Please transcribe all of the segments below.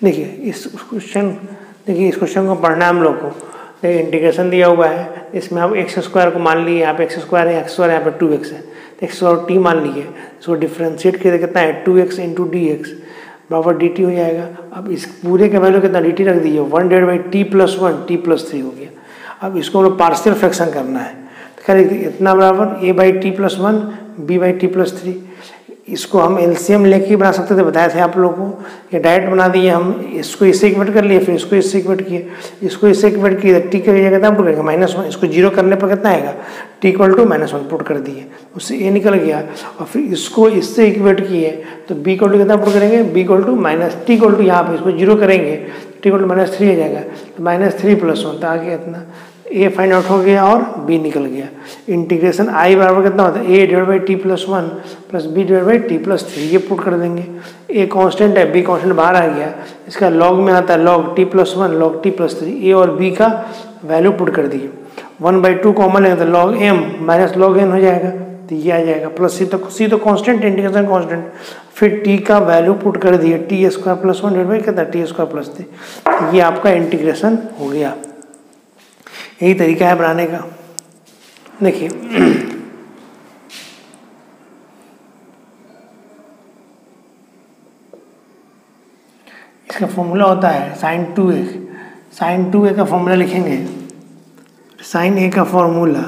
देखिए इस क्वेश्चन को पढ़ना है हम लोग को। देखिए इंटीग्रेशन दिया हुआ है, इसमें हम एक्स स्क्वायर को मान लिए, यहाँ पे एक्स स्क्वायर है, एक्स स्क्वायर यहाँ पे 2x है, तो एक्स और टी मान लिए, इसको डिफ्रेंशिएट किया कितना है 2x इंटू डी एक्स बराबर डी टी हो जाएगा। अब इस पूरे का वैल्यू कितना डी टी रख दीजिए 1/t+1 t+3 हो गया। अब इसको हम लोग पार्शियल फ्रैक्शन करना है, तो कह रहे इतना बराबर a/t+1 b/t+3। इसको हम एलसीएम लेके बना सकते थे, बताए थे आप लोगों को, ये डायरेक्ट बना दिए हम। इसको इससे इक्वेट कर लिए, फिर इसको इससे इक्वेट किए, इसको इससे इक्वेट किए, टी का जगह कितना पुट करेंगे -1, इसको जीरो करने पर कितना आएगा t = -1 पुट कर दिए, उससे ए निकल गया। और फिर इसको इससे इक्वेट किए तो b = कितना पुट करेंगे, b = t = यहाँ पर इसको जीरो करेंगे t = -3 हो जाएगा, तो -3+1 तो आ गया इतना, ए फाइंड आउट हो गया और बी निकल गया। इंटीग्रेशन आई बराबर कितना होता है a/t+1 + b/t+3, ये पुट कर देंगे। ए कांस्टेंट है, बी कांस्टेंट बाहर आ गया, इसका लॉग में आता है log t+1 log t+3, ए और बी का वैल्यू पुट कर दिए। 1/2 कॉमन है तो log m - log n हो जाएगा, तो ये आ जाएगा। प्लस सी तो कांस्टेंट, इंटीग्रेशन कांस्टेंट, फिर टी का वैल्यू पुट कर दिए t² + 1 कितना t² + 3, ये आपका इंटीग्रेशन हो गया। यही तरीका है बनाने का। देखिए इसका फॉर्मूला होता है sin 2a। sin 2a का फॉर्मूला लिखेंगे, sin a का formula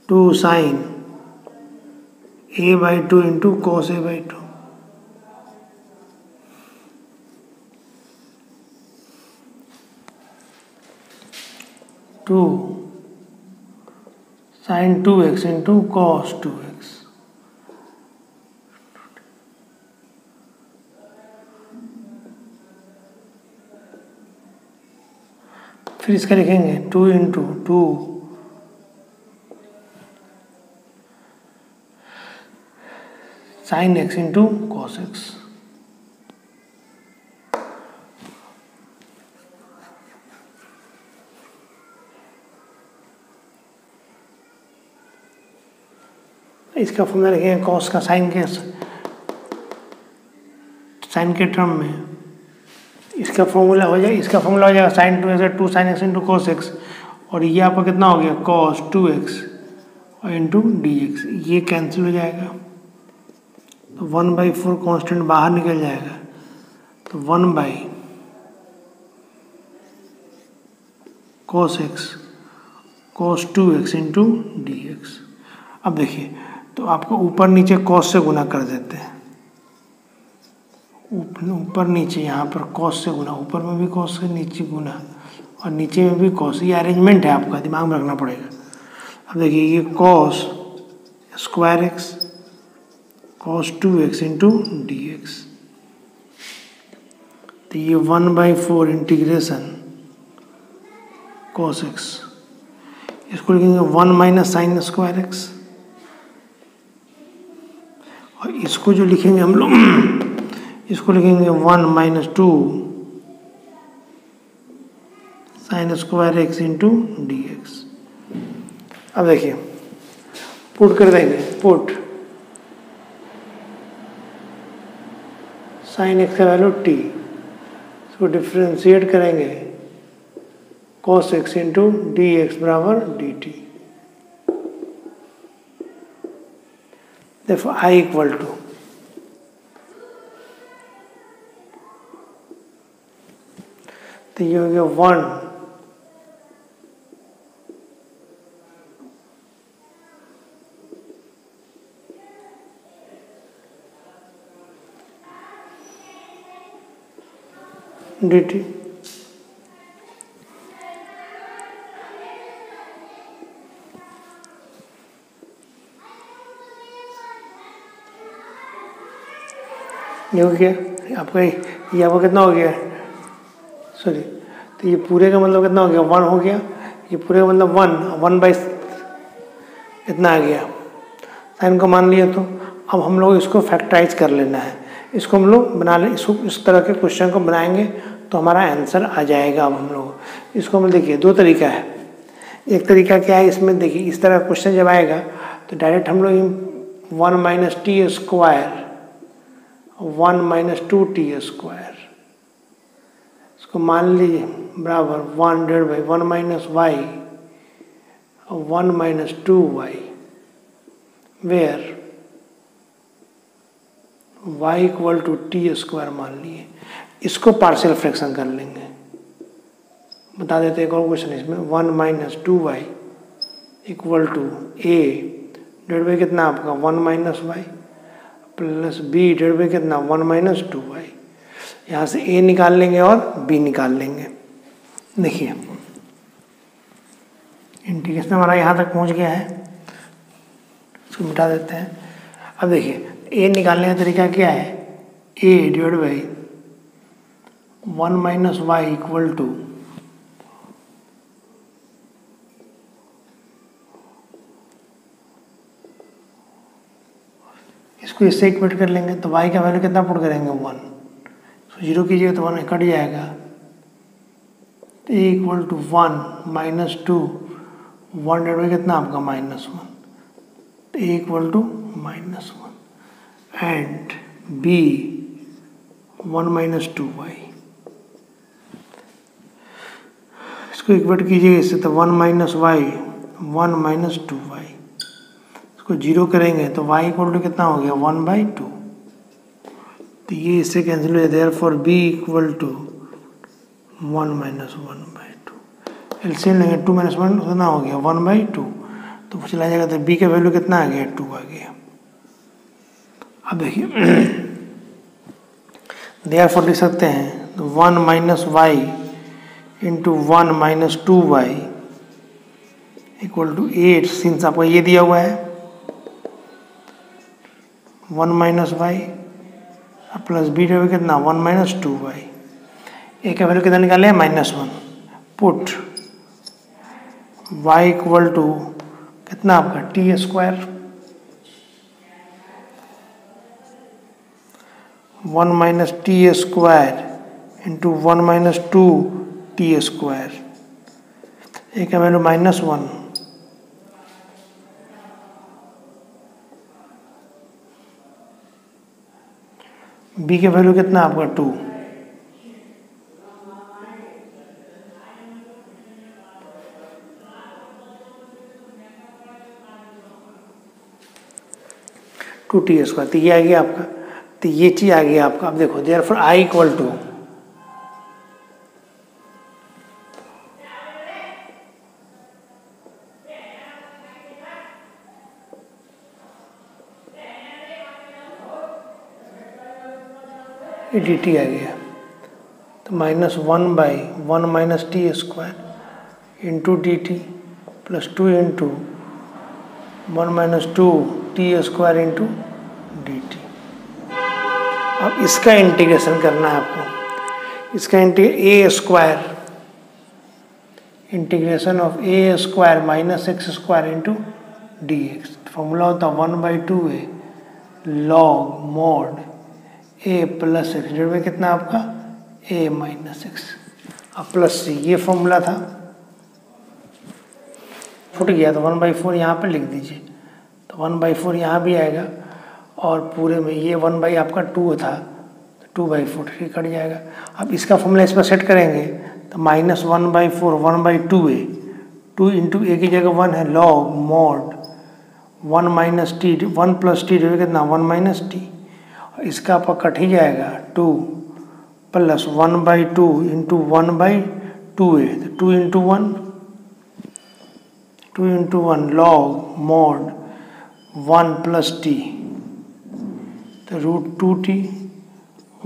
2 sin a/2 into cos a/2, two sin 2x into cos 2x, फिर इसका लिखेंगे 2 into 2 sin x into cos x। इसका फॉर्मूला लिखेंगे cos का साइन के टर्म में, इसका फॉर्मूला हो जाएगा sin 2x 2 sin x into cos x, और ये आपका कितना हो गया cos 2x और इंटू dx, ये कैंसिल हो जाएगा, तो 1/4 कांस्टेंट बाहर निकल जाएगा, तो 1/cos x cos 2x into dx। अब देखिए तो आपको ऊपर नीचे cos से गुना कर देते हैं, ऊपर नीचे यहाँ पर cos से गुना, ऊपर में भी cos से नीचे गुना और नीचे में भी cos, ये अरेंजमेंट है आपका, दिमाग में रखना पड़ेगा। अब देखिए ये cos square x cos 2x into dx, तो ये 1/4 इंटीग्रेशन cos x, इसको लिखेंगे 1 - sin स्क्वायर x, और इसको जो लिखेंगे हम लोग इसको लिखेंगे 1 - 2 sin square x into dx। अब देखिए पुट कर देंगे, पुट sin x का वैल्यू t, इसको डिफ्रेंशिएट करेंगे cos x इंटू dx बराबर dt। देखो I = तो ये हो गया 1 dt, ये हो गया आपका, ये आपका कितना हो गया, सॉरी, तो ये पूरे का मतलब कितना हो गया 1 हो गया, ये पूरे का मतलब 1 इतना आ गया, साइन को मान लिया। तो अब हम लोग इसको फैक्टराइज कर लेना है, इसको हम लोग बना ले, इसको इस तरह के क्वेश्चन को बनाएंगे तो हमारा आंसर आ जाएगा। अब हम लोग इसको हम देखिए 2 तरीका है, एक तरीका क्या है, इसमें देखिए इस तरह क्वेश्चन जब आएगा तो डायरेक्ट हम लोग 1 - t² 1 - 2t², इसको मान लीजिए बराबर 1 divide by 1 minus y 1 minus 2y where y equal to t square मान लिए। इसको पार्शियल फ्रैक्शन कर लेंगे। बता देते एक और क्वेश्चन इसमें 1 minus 2y equal to a divide by कितना आपका 1 minus y plus b divide by कितना 1 माइनस 2y। यहाँ से a निकाल लेंगे और b निकाल लेंगे। देखिए इंटीग्रेशन हमारा यहाँ तक पहुँच गया है, इसको मिटा देते हैं। अब देखिए a निकालने का तरीका क्या है, a divide by 1 minus y equal to इसको इससे इक्वेट कर लेंगे तो y का वैल्यू कितना पुट करेंगे 1, तो 0 कीजिएगा तो 1 कट जाएगा। तो a equal to 1 minus 2 1 divide by कितना आपका -1, तो a equal to -1 and b 1 minus 2y। इसको इक्वेट कीजिएगा इससे तो 1 माइनस वाई 1 माइनस 2y। इसको 0 करेंगे तो y इक्वल टू कितना हो गया 1/2। तो ये इससे कैंसिल हो जाए, therefore b equal to 1 minus 1/2। LCM लेंगे 2 माइनस 1 कितना हो गया 1/2, तो चला जाएगा तो b का वैल्यू कितना आ गया 2 आ गया। अब देखिए देयरफॉर लिख सकते हैं तो 1 minus y into 1 minus 2y equal to 8। Since आपको ये दिया हुआ है 1 minus y plus b divide कितना 1 माइनस 2y। ए का वैल्यू कितना निकाले -1। पुट y इक्वल टू कितना आपका T square 1 minus T square into 1 minus 2 T square. A का वैल्यू -1 b के वैल्यू कितना आपका 2। टू टी स्क्वायर, तो ये आ गया आपका, तो ये चीज आ गया आपका। अब देखो therefore i equal to D T आ गया, तो -1/1 minus T square into D T plus 2 into 1 minus 2 T square into D T. अब इसका इंटीग्रेशन करना है आपको। इसका A square integration of A square minus X square into D X. Formula होता 1/2a log mod A plus X divide by कितना आपका A minus X अब प्लस सी। ये फॉर्मूला था, फुट गया तो 1/4 यहाँ पे लिख दीजिए, तो 1/4 यहाँ भी आएगा और पूरे में ये 1 आपका 2 था तो 2/4 कट जाएगा। अब इसका फॉर्मूला इस पर सेट करेंगे तो -1/4 1/2a 2 इंटू ए की जगह 1 है log mod 1 minus T 1 plus T divide कितना 1 माइनस टी। इसका आपका कट ही जाएगा 2 प्लस 1/2 इंटू 1/2a तो 2 into 1 log mod 1 plus T तो √2t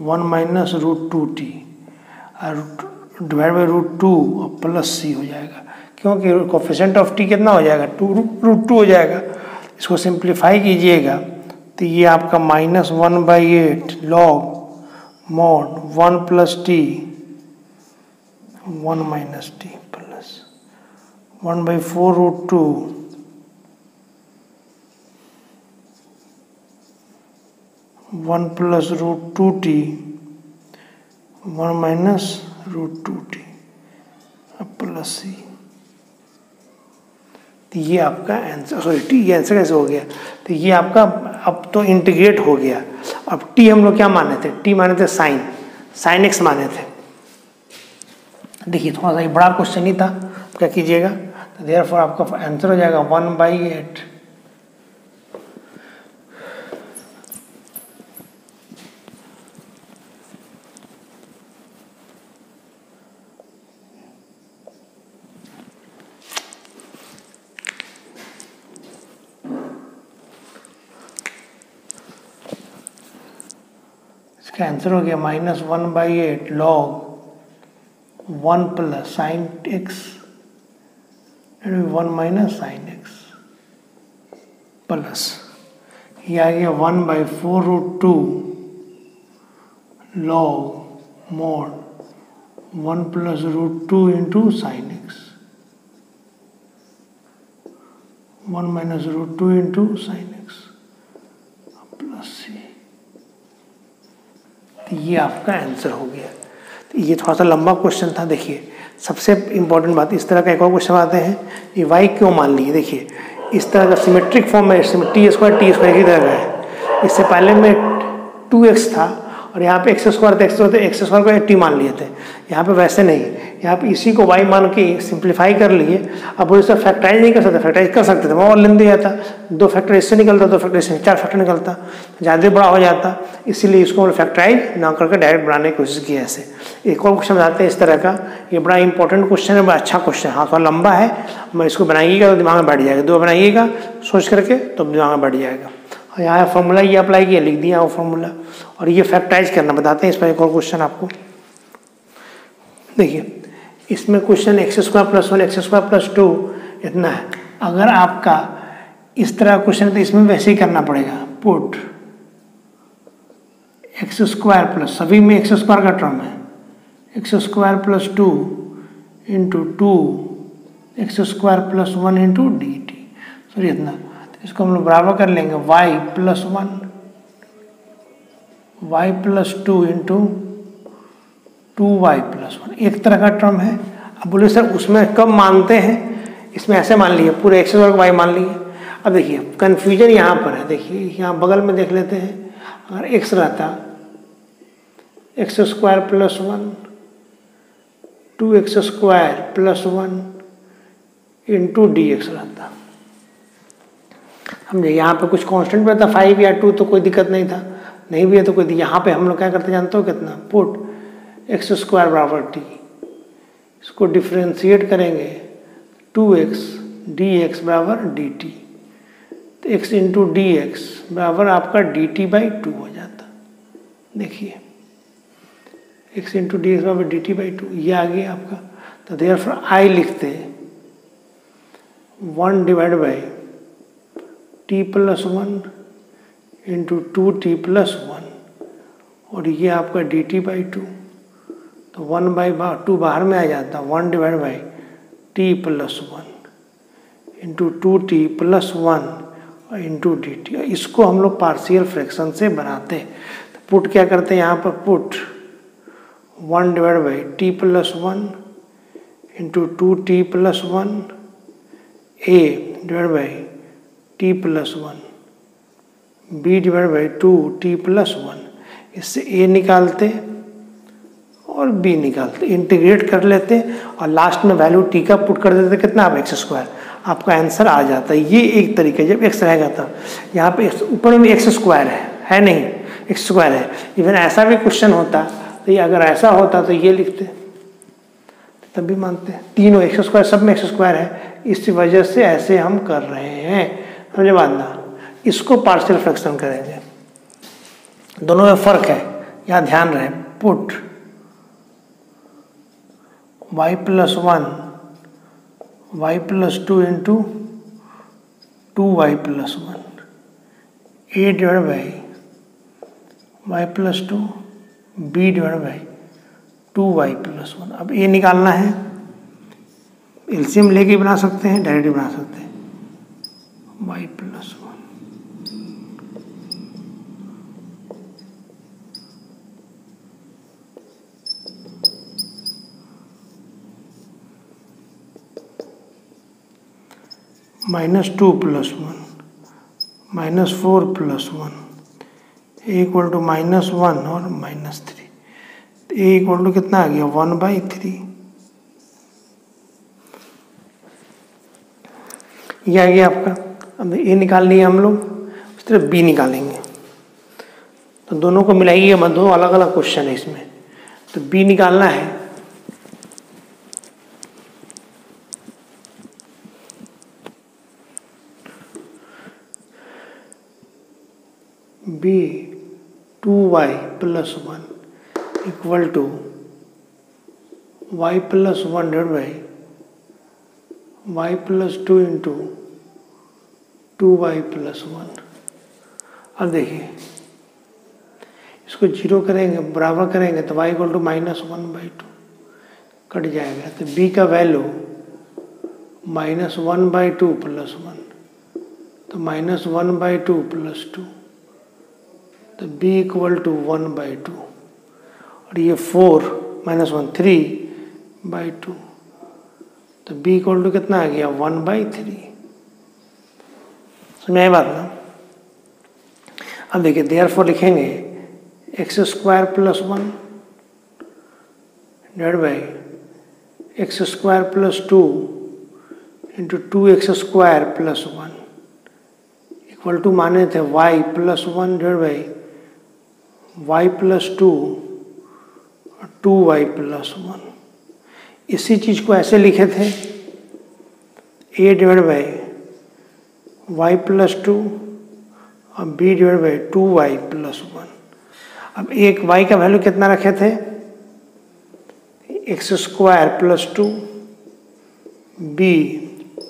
1 माइनस √2t और डिवाइड बाई √2 और प्लस सी हो जाएगा, क्योंकि कोफिशिएंट ऑफ टी कितना हो जाएगा 2√2 हो जाएगा। इसको सिंप्लीफाई कीजिएगा तो ये आपका -1/8 log mod 1 plus T 1 minus T plus 1/4 √2 1 plus √2t 1 minus √2t plus C. तो ये आपका आंसर, सॉरी टी, ये आंसर कैसे हो गया, तो ये आपका अब तो इंटीग्रेट हो गया। अब टी हम लोग क्या माने थे, टी माने थे साइन x माने थे। देखिए थोड़ा सा ये बड़ा क्वेश्चन ही था, क्या कीजिएगा, तो देयरफॉर आपका आंसर हो जाएगा 1/8। इसका आंसर हो गया -1/8 log 1 plus sine x 1 minus sine x plus ये आ गया 1/4√2 log mod 1 plus √2 into sine x 1 minus √2 into sine x plus ये आपका आंसर हो गया। तो ये थोड़ा सा लंबा क्वेश्चन था। देखिए सबसे इम्पोर्टेंट बात, इस तरह का एक और क्वेश्चन आते हैं, ये y क्यों मान लिए। देखिए इस तरह का सिमेट्रिक फॉर्म में टी स्क्वायर एक ही तरह का है। इससे पहले में 2x था और यहाँ पे x² था, x² को 80 मान लिए थे। यहाँ पे वैसे नहीं, यहाँ पे इसी को y मान के सिंप्लीफाई कर लिए। अब वो इससे फैक्टराइज नहीं कर सकते, फैक्टराइज कर सकते थे वो और लेन दिया जाता, 2 फैक्टर इससे निकलता, 2 फैक्टर इससे, 4 फैक्टर निकलता, ज़्यादा बड़ा हो जाता। इसीलिए इसको फैक्टराइज ना करके डायरेक्ट बनाने की कोशिश की ऐसे। एक और क्वेश्चन बताते हैं इस तरह का, ये बड़ा इंपॉर्टेंट क्वेश्चन है, बड़ा अच्छा क्वेश्चन है। हाँ थोड़ा लंबा है, मैं इसको बनाइएगा तो दिमाग में बैठ जाएगा, 2 बनाइएगा सोच करके तो दिमाग में बैठ जाएगा। और यहाँ फॉर्मूला ये अप्लाई किया, लिख दिया वो फॉर्मूला, और ये फैक्टराइज करना बताते हैं। इस पर एक और क्वेश्चन आपको देखिए, इसमें क्वेश्चन x² + 1 x² + 2 इतना है। अगर आपका इस तरह क्वेश्चन है तो इसमें वैसे ही करना पड़ेगा, पुट x² प्लस, सभी में x² का टर्म है, x² + 2 into 2 x² + 1 into dt। Sorry इतना, तो इसको हम लोग बराबर कर लेंगे y + 1 y + 2 इंटू 2y + 1, एक तरह का टर्म है। अब बोले सर उसमें कब मानते हैं, इसमें ऐसे मान लिए पूरे x² को y मान लिए। अब देखिए कन्फ्यूजन यहाँ पर है, देखिए यहाँ बगल में देख लेते हैं, अगर x रहता x² + 1 2x² + 1 इंटू dx रहता, समझे। यहाँ पे कुछ कांस्टेंट में था 5 या 2 तो कोई दिक्कत नहीं था, नहीं भी है तो कोई। यहाँ पे हम लोग क्या करते जानते हो कितना, पुट x² = t, इसको डिफ्रेंशिएट करेंगे 2x dx = dt, तो x इंटू dx बराबर आपका dt/2 हो जाता। देखिए x इंटू dx = dt/2, ये आ गया आपका। तो देयरफॉर I लिखते हैं 1/t + 1 इंटू 2t + 1, और ये आपका dt/2, तो 1/2 बाहर में आ जाता, 1/t + 1 into 2t + 1 into dt। इसको हम लोग पार्शियल फ्रैक्शन से बनाते हैं। तो पुट क्या करते हैं यहाँ पर, put 1/t + 1 into 2t + 1 a/t + 1 b/2t + 1, इससे a निकालते और b निकालते, इंटीग्रेट कर लेते और लास्ट में वैल्यू t का पुट कर देते, कितना आप x², आपका आंसर आ जाता है। ये एक तरीका, जब x रहेगा तब। यहाँ पे ऊपर में x² है नहीं, x² है। इवन ऐसा भी क्वेश्चन होता तो ये, अगर ऐसा होता तो ये लिखते, तब भी मानते हैं। तीनों x², सब में x² है, इस वजह से ऐसे हम कर रहे हैं, समझे बात ना। इसको पार्शियल फ्रैक्शन करेंगे, दोनों में फर्क है, यहाँ ध्यान रहे। Put y + 1 y + 2 into 2y + 1 a/y + 2 b/2y + 1। अब ये निकालना है, एलसीएम लेके बना सकते हैं, डायरेक्ट बना सकते हैं, y + 1 -2 + 1 -4 + 1 a = -1 और -3, a = कितना आ गया 1/3 ये आ गया आपका। अब ए निकाल लिए हम लोग, उस तरह बी निकालेंगे। तो दोनों को मिलाइए, मत दो अलग अलग क्वेश्चन है इसमें। तो बी निकालना है, b 2y + 1 equal to y + 1 divide by y + 2 into 2y + 1। अब देखिए इसको जीरो करेंगे, बराबर करेंगे तो y = -1/2 कट जाएगा। तो b का वैल्यू -1/2 + 1, तो -1/2 + 2, तो b = 1/2। और ये 4 -1 3/2, तो b = कितना आ गया 1/3। समझ में आई बात ना। अब देखिए देयरफॉर लिखेंगे x² + 1 divide by x² + 2 into 2x² + 1 equal to माने थे y + 1 डिवाइड बाई y + 2 और 2y + 1। इसी चीज को ऐसे लिखे थे a डिवाइड बाई y + 2 और b डिवाइड बाई 2y + 1। अब एक y का वैल्यू कितना रखे थे x² + 2 b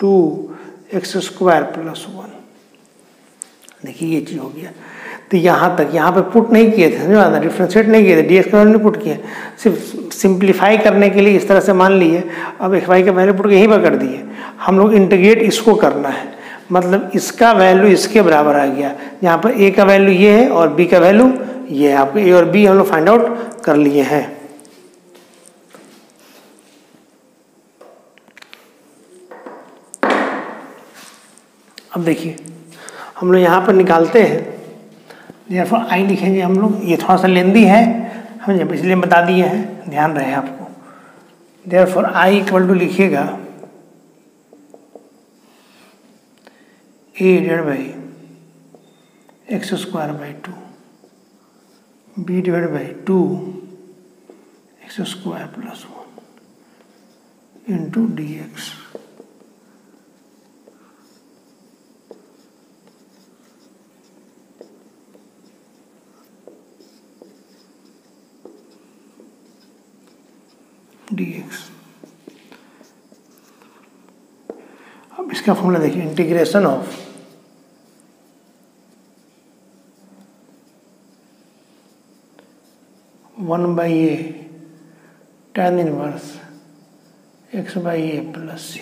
2x² + 1। देखिए ये चीज हो गया। तो यहाँ तक, यहाँ पे पुट नहीं किए थे, समझा, डिफ्रेंशिएट नहीं किए थे, डी एक्स का वैल्यू नहीं पुट किए, सिर्फ सिंप्लीफाई करने के लिए इस तरह से मान लिए। अब एक्स वाई का वैल्यू पुट के यहीं पर कर दिए। हम लोग इंटीग्रेट इसको करना है, मतलब इसका वैल्यू इसके बराबर आ गया। यहाँ पर ए का वैल्यू ये है और बी का वैल्यू ये है। आपको ए और बी हम लोग फाइंड आउट कर लिए हैं। अब देखिए हम लोग यहाँ पर निकालते हैं, देयरफॉर आई लिखेंगे हम लोग। ये थोड़ा सा लेंदी है, हम जब इसलिए बता दिए हैं, ध्यान रहे आपको। देयरफॉर आई = लिखिएगा a divide by x² / 2 b divide by 2x² + 1 into dx। dx। अब इसका फॉर्मूला देखिए, integration of one by a tan inverse x/a + c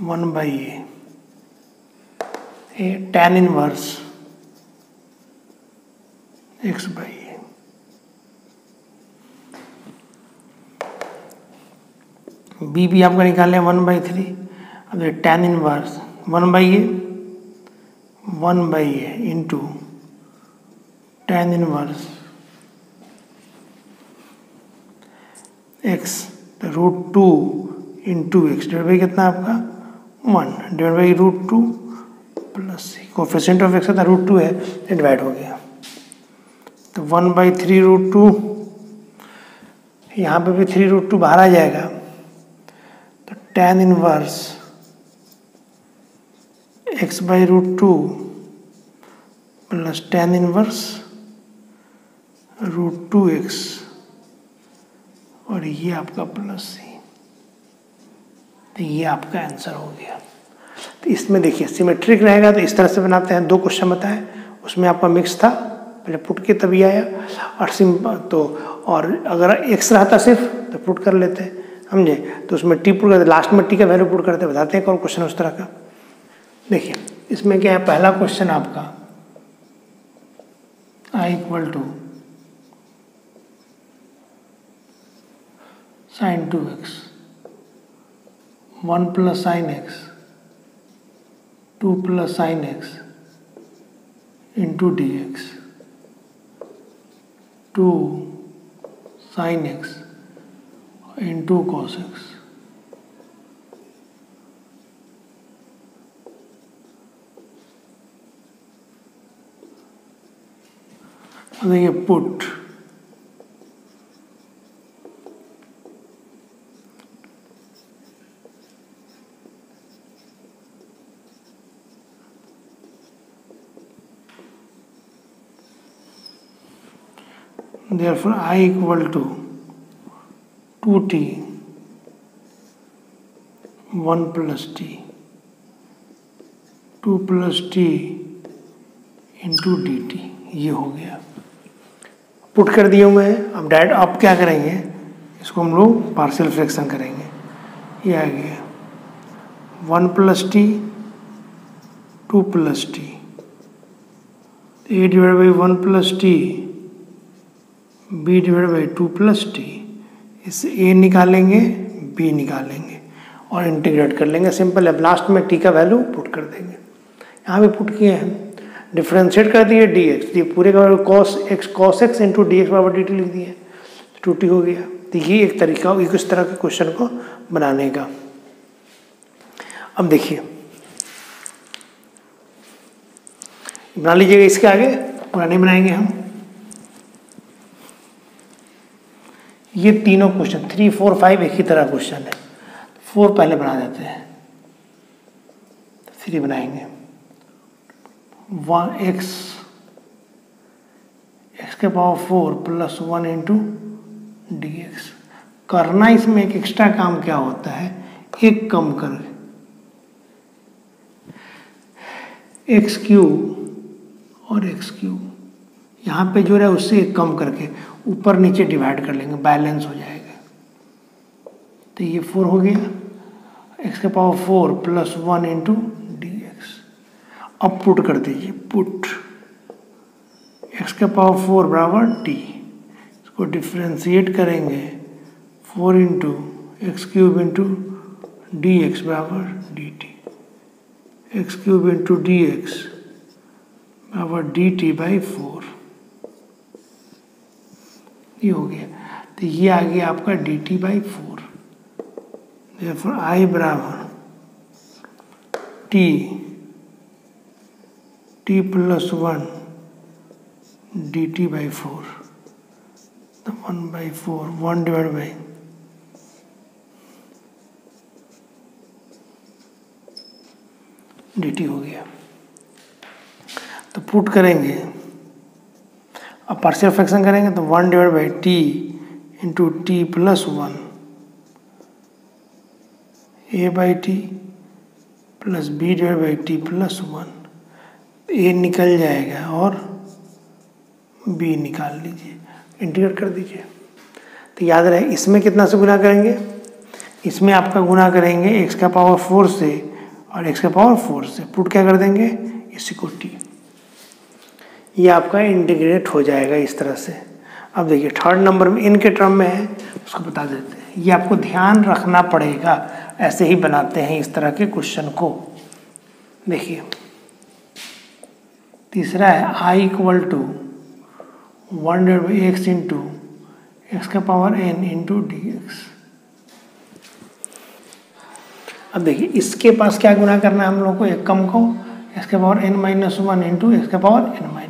1 by a tan inverse x/a। B भी आपका निकाल लिया 1/3। अब ये tan इनवर्स 1/a into tan inverse x √2 into x divide by कितना आपका 1 divide by √2 + c। Coefficient of x था √2 है, ये डिवाइड हो गया। तो 1/3 √2, यहाँ पे भी 3 √2 बाहर आ जाएगा। तो tan inverse x/√2 plus tan inverse √2x और ये आपका +c। तो ये आपका आंसर हो गया। तो इसमें देखिए सिमेट्रिक रहेगा तो इस तरह से बनाते हैं। 2 क्वेश्चन बताए, उसमें आपका मिक्स था, पहले पुट के तभी आया। और सिंपल तो, और अगर x रहता सिर्फ तो पुट कर लेते, समझे। तो उसमें टी पुट करते, लास्ट में टी का वैल्यू पुट करते। बताते हैं कौन क्वेश्चन उस तरह का। देखिए इसमें क्या है, पहला क्वेश्चन आपका I = sin 2x 1 + sin x 2 + sin x into dx 2 sin x into cos x। देखिए put therefore I equal to 2t 1 plus t 2 plus t into D T, ये हो गया। पुट कर दिए हुए हैं। अब डायरेक्ट आप क्या करेंगे, इसको हम लोग पार्शियल फ्रैक्शन करेंगे। ये आ गया 1 plus t 2 plus t, a divide by 1 plus t b divide by 2 plus t. इससे ए निकालेंगे बी निकालेंगे और इंटीग्रेट कर लेंगे। सिंपल है। लास्ट में टी का वैल्यू पुट कर देंगे। यहाँ भी पुट किए हैं, डिफ्रेंशिएट कर दिए डी एक्स, ये पूरे का cos x into D X बराबर डी टी लिख दिए, 2t हो गया। तो ये एक तरीका इस तरह के क्वेश्चन को बनाने का। अब देखिए बना लीजिएगा, इसके आगे पूरा नहीं बनाएंगे हम। ये तीनों क्वेश्चन 3, 4, 5 एक ही तरह क्वेश्चन है। 4 पहले बना देते हैं, 3 बनाएंगे। 1 एक्स के power 4 plus 1 into D x. करना इसमें एक एक्स्ट्रा काम क्या होता है, एक कम कर एक्स क्यूब और एक्स क्यूब यहाँ पे जो है उससे एक कम करके ऊपर नीचे डिवाइड कर लेंगे, बैलेंस हो जाएगा। तो ये 4 हो गया, एक्स के power 4 plus 1 into D X. अब पुट कर दीजिए, पुट एक्स के पावर 4 बराबर टी, इसको डिफ्रेंशिएट करेंगे 4 into X cube into D X बराबर D T. X cube into D X बराबर डी टी बाई 4, ये हो गया। तो ये आ गया आपका D T by 4। therefore I बराबर T plus 1 D T by 4, तो 1/4 1 डिवाइड बाई डी टी हो गया। तो पुट करेंगे, अब पार्शियल फ्रैक्शन करेंगे तो 1 divide by T into T plus 1 a by T plus b divide by T plus 1। A निकल जाएगा और बी निकाल लीजिए, इंटीग्रेट कर दीजिए। तो याद रहे इसमें कितना से गुना करेंगे, इसमें आपका गुना करेंगे एक्स का पावर 4 से और एक्स का पावर 4 से। पुट क्या कर देंगे, इसी को टी, ये आपका इंटीग्रेट हो जाएगा इस तरह से। अब देखिए थर्ड नंबर में इनके टर्म में है, उसको बता देते हैं। ये आपको ध्यान रखना पड़ेगा, ऐसे ही बनाते हैं इस तरह के क्वेश्चन को। देखिए तीसरा है I equal to 1 divide by X into X का power n into D X. अब देखिए इसके पास क्या गुना करना है हम लोग को, एक कम को एक्स के पावर n-1 इंटू एक्स के पावर n-1।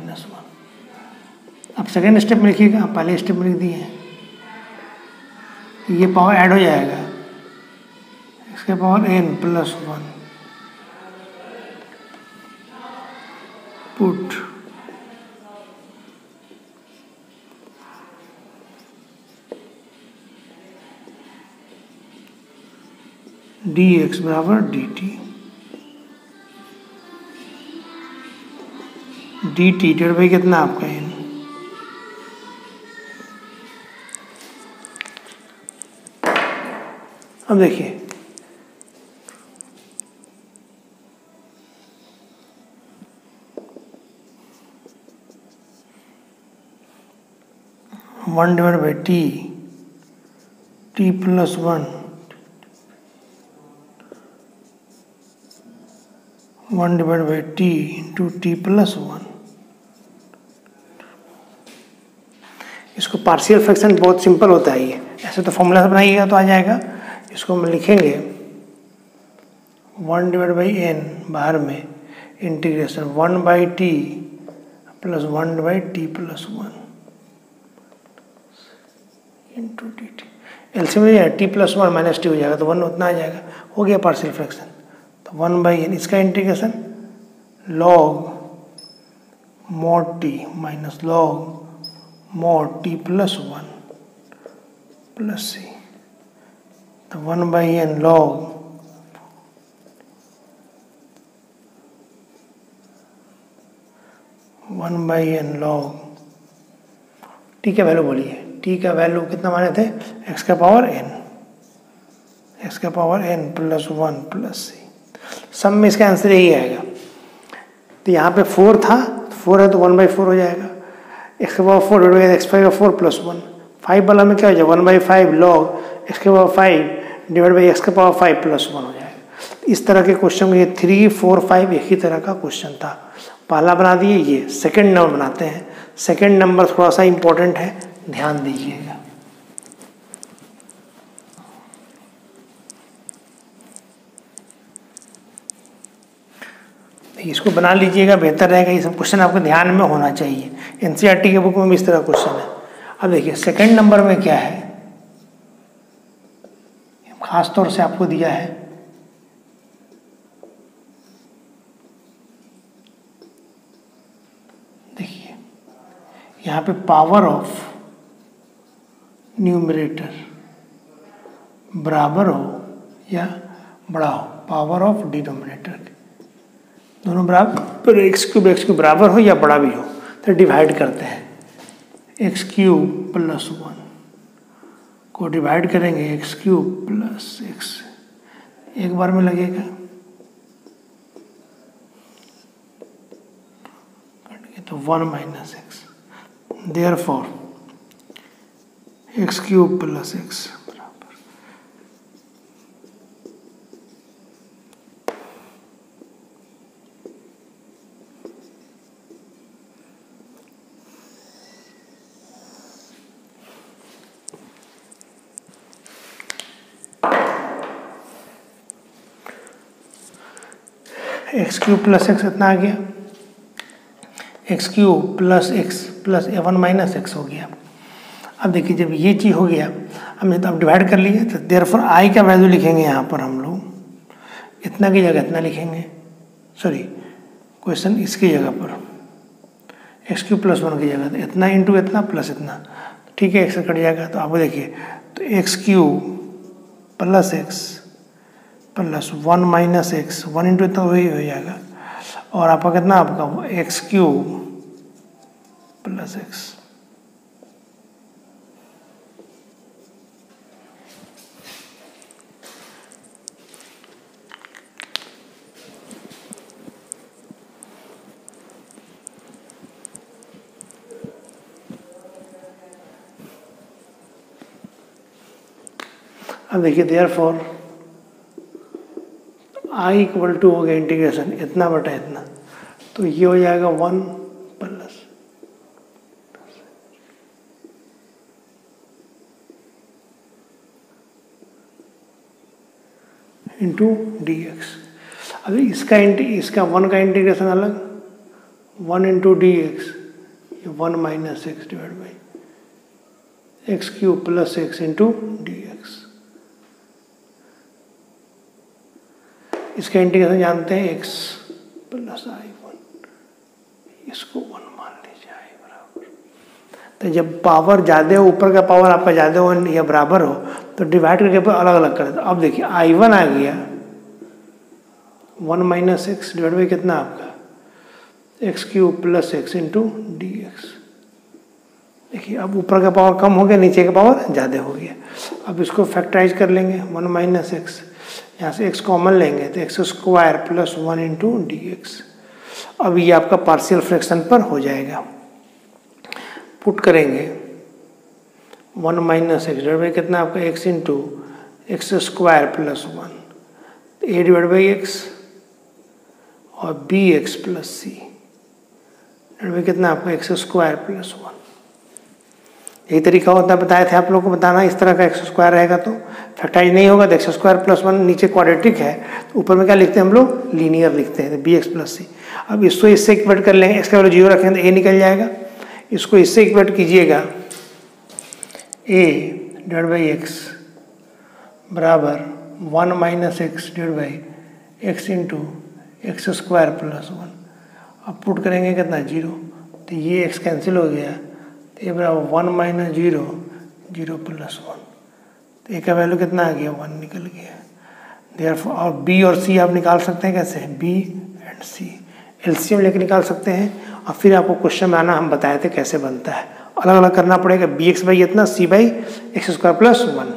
अब सेकेंड स्टेप में लिखिएगा, पहले स्टेप में लिख दिए हैं, ये पावर ऐड हो जाएगा एक्स के power n plus 1 put D X बराबर D T. D T divide by कितना आपका n, अब देखिए one divide by T plus 1 1 divide by T into T plus 1। इसको पार्शियल फ्रैक्शन बहुत सिंपल होता है ये, ऐसे तो फॉर्मूला से बनाइएगा तो आ जाएगा। इसको हम लिखेंगे 1 डिवाइड बाई n बाहर में integration 1 by T plus 1 by T plus 1। Into D T, LCM में T plus one minus T हो जाएगा तो 1 उतना आ जाएगा, हो गया पार्शियल फ्रैक्शन। तो 1/n इसका integration log mod T minus log mod T plus 1 plus C, तो 1/n लॉग टी का वैल्यू बोलिए, टी का वैल्यू कितना माने थे, एक्स का power n plus 1 plus C, सब में इसका आंसर यही आएगा। तो यहाँ पे 4 था, 4 है तो 1/4 हो जाएगा, एक्स का पावर 4 डिवाइड बाई एक्स का 4 प्लस 1, 5 वाला में क्या हो जाएगा 1/5 लॉग एक्स का पावर 5 डिवाइड बाई एक्स का पावर 5 प्लस 1 हो जाएगा। इस तरह के क्वेश्चन में ये 3, 4, 5 एक ही तरह का क्वेश्चन था। पहला बना दिए, ये सेकंड नंबर बनाते हैं। सेकंड नंबर थोड़ा सा इंपॉर्टेंट है, ध्यान दीजिएगा। इसको बना लीजिएगा, बेहतर रहेगा। ये सब क्वेश्चन आपको ध्यान में होना चाहिए, एनसीईआरटी के बुक में भी इस तरह क्वेश्चन है। अब देखिए सेकंड नंबर में क्या है, खास तौर से आपको दिया है यहाँ पे पावर ऑफ न्यूमरेटर बराबर हो या बड़ा हो पावर ऑफ डिनोमिनेटर, दोनों बराबर, एक्स क्यूब बराबर हो या बड़ा भी हो, तो डिवाइड करते हैं। एक्स क्यूब प्लस 1 को डिवाइड करेंगे एक्स क्यूब प्लस एक्स, एक बार में लगेगा, तो 1 minus x, Therefore, x cube plus x बराबर एक्स क्यूब प्लस एक्स इतना आ गया, x cube plus x plus 1 minus x हो गया। अब देखिए जब ये चीज़ हो गया, हमने तो अब डिवाइड कर लिया, तो देयरफॉर आई का वैल्यू लिखेंगे यहाँ पर हम लोग, इतना की जगह इतना लिखेंगे, सॉरी क्वेश्चन इसकी जगह पर एक्स क्यूब प्लस 1 की जगह तो इतना इंटू इतना प्लस इतना, ठीक है, एक्स कट जाएगा। तो आपको देखिए तो x cube plus x plus 1 minus x, 1 into इतना वही हो जाएगा, और आपका कितना, आपका एक्स क्यूब प्लस एक्स, अब देखिए देयरफॉर आई इक्वल टू हो गया इंटीग्रेशन इतना बटा इतना, तो ये हो जाएगा 1 प्लस इंटू डी एक्स। अभी इसका 1 का इंटीग्रेशन अलग, 1 इंटू डी एक्स, ये 1 minus x divide by x cube plus x into D x. इसका इंटीग्रेशन जानते हैं x प्लस i1, इसको 1 मान लीजिए i बराबर। तो जब पावर ज़्यादा हो, ऊपर का पावर आपका ज़्यादा हो या बराबर हो, तो डिवाइड करके अलग अलग कर दो। अब देखिए i1 आ गया 1 माइनस एक्स डिवाइड बाई कितना आपका x cube plus x into D x. देखिए अब ऊपर का पावर कम हो गया, नीचे का पावर ज़्यादा हो गया। अब इसको फैक्टराइज कर लेंगे, 1 माइनस एक्स, यहाँ से x कॉमन लेंगे तो x square plus 1 into D X. अब ये आपका पार्शियल फ्रैक्शन पर हो जाएगा, पुट करेंगे 1 माइनस एक्स डिवाइड बाई कितना आपका x into X square plus 1, a divide by X और B X plus C divide by कितना आपका एक्स स्क्वायर प्लस 1। यही तरीका होता है, बताए थे आप लोगों को बताना, इस तरह का एक्स स्क्वायर रहेगा तो फैक्टराइज नहीं होगा, तो एक्स स्क्वायर प्लस 1 नीचे क्वाड्रेटिक है, तो ऊपर में क्या लिखते हैं हम लोग, लीनियर लिखते हैं, बी एक्स प्लस सी। अब इसको इससे इक्वेट कर लेंगे, एक्स का वैल्यू 0 रखेंगे तो ए निकल जाएगा, इसको इससे इक्वेट कीजिएगा, ए डिवाइड बाई एक्स बराबर 1 minus x divide by X into X square plus 1। अब पुट करेंगे कितना 0, तो ये एक्स कैंसिल हो गया, तो ये बराबर 1 माइनस 0 0 प्लस 1, तो ए का वैल्यू कितना आ गया 1 निकल गया। देयरफॉर और बी और सी आप निकाल सकते हैं कैसे, बी एंड सी एलसीएम लेके निकाल सकते हैं। और फिर आपको क्वेश्चन में आना हम बताए थे कैसे बनता है, अलग अलग करना पड़ेगा। बी एक्स बाई इतना, C by X square plus 1,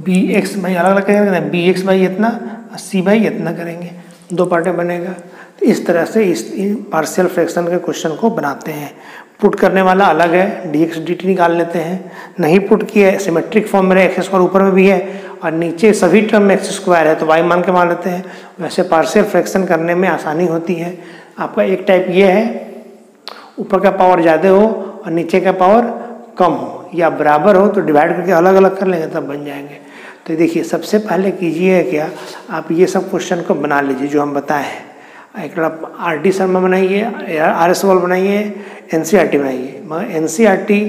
B X by अलग अलग करेंगे, बी एक्स बाई इतना और सी बाई इतना करेंगे, 2 पार्टें बनेगा। तो इस तरह से इस पार्शियल फ्रैक्शन के क्वेश्चन को बनाते हैं। पुट करने वाला अलग है, डी एक्स डी टी निकाल लेते हैं। नहीं पुट किया है, सिमेट्रिक फॉर्म में एक्स स्क्वायर ऊपर में भी है और नीचे सभी टर्म में एक्स स्क्वायर है, तो वाई मान के मान लेते हैं। वैसे पार्शियल फ्रैक्शन करने में आसानी होती है। आपका एक टाइप ये है, ऊपर का पावर ज़्यादा हो और नीचे का पावर कम हो या बराबर हो, तो डिवाइड करके अलग अलग कर लेंगे तब बन जाएंगे। तो देखिए सबसे पहले कीजिए क्या, आप ये सब क्वेश्चन को बना लीजिए जो हम बताए हैं। एक आर डी शर्मा बनाइए, आर एस वॉल बनाइए, एन सी आर टी बनाइए। मगर एन सी आर टी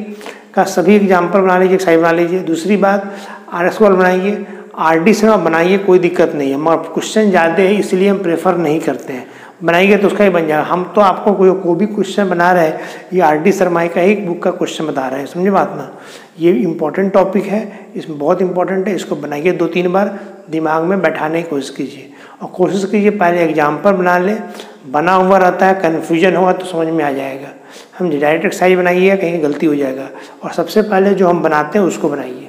का सभी एग्जाम्पल बना लीजिए, साइड बना लीजिए। दूसरी बात आर एस वॉल बनाइए, आर डी शर्मा बनाइए, कोई दिक्कत नहीं है, मगर क्वेश्चन ज़्यादा है इसलिए हम प्रेफर नहीं करते हैं। बनाइए तो उसका ही बन जाएगा। हम तो आपको कोई भी क्वेश्चन बना रहे हैं, ये आर डी शर्मा का एक बुक का क्वेश्चन बता रहे हैं, समझे बात ना। ये इम्पोर्टेंट टॉपिक है, इसमें बहुत इंपॉर्टेंट है, इसको बनाइए 2-3 बार, दिमाग में बैठाने की कोशिश कीजिए। और कोशिश कीजिए पहले एग्जाम्पल बना लें, बना हुआ रहता है, कन्फ्यूजन होगा तो समझ में आ जाएगा। हम डायरेक्ट एक्सरसाइज बनाइए, कहीं गलती हो जाएगा। और सबसे पहले जो हम बनाते हैं उसको बनाइए।